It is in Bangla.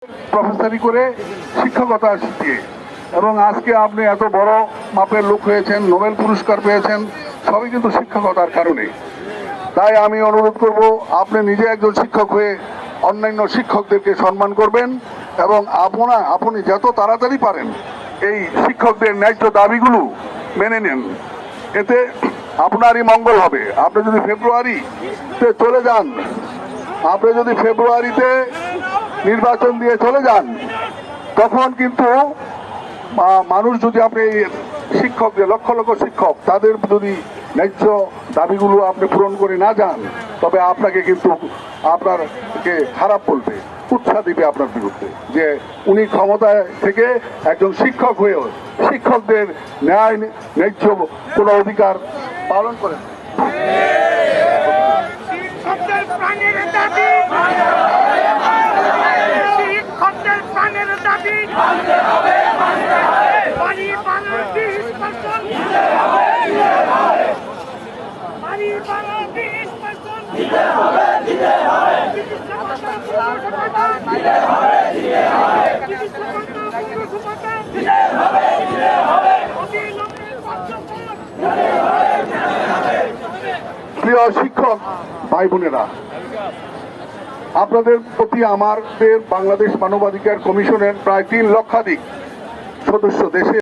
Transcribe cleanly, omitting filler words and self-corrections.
প্রফেসরি করে শিক্ষকতা শিখিয়ে, এবং আজকে আপনি এত বড় মাপের লোক হয়েছেন, নোবেল পুরস্কার পেয়েছেন, সবই কিন্তু শিক্ষকতার কারণে। তাই আমি অনুরোধ করব, আপনি নিজে একজন শিক্ষক হয়ে অন্যান্য শিক্ষকদেরকে সম্মান করবেন এবং আপনি যত তাড়াতাড়ি পারেন এই শিক্ষকদের ন্যায্য দাবিগুলো মেনে নেন। এতে আপনারই মঙ্গল হবে। আপনি যদি ফেব্রুয়ারিতে চলে যান, আপনি যদি ফেব্রুয়ারিতে নির্বাচন দিয়ে চলে যান, তখন কিন্তু মানুষ যদি আপনি শিক্ষকদের লক্ষ লক্ষ শিক্ষক তাদের যদি ন্যায্য দাবিগুলো আপনি পূরণ করে না যান, তবে আপনাকে কিন্তু আপনারকে খারাপ বলবে, উৎসাহ দিবে আপনার বিরুদ্ধে, যে উনি ক্ষমতায় থেকে একজন শিক্ষক হয়েও শিক্ষকদের ন্যায্য কোনো অধিকার পালন করেন। প্রিয় শিক্ষক ভাই বোনেরা, আপনাদের প্রতি আমাদের বাংলাদেশ মানবাধিকার কমিশনের প্রায় 3 লক্ষাধিক সদস্য দেশে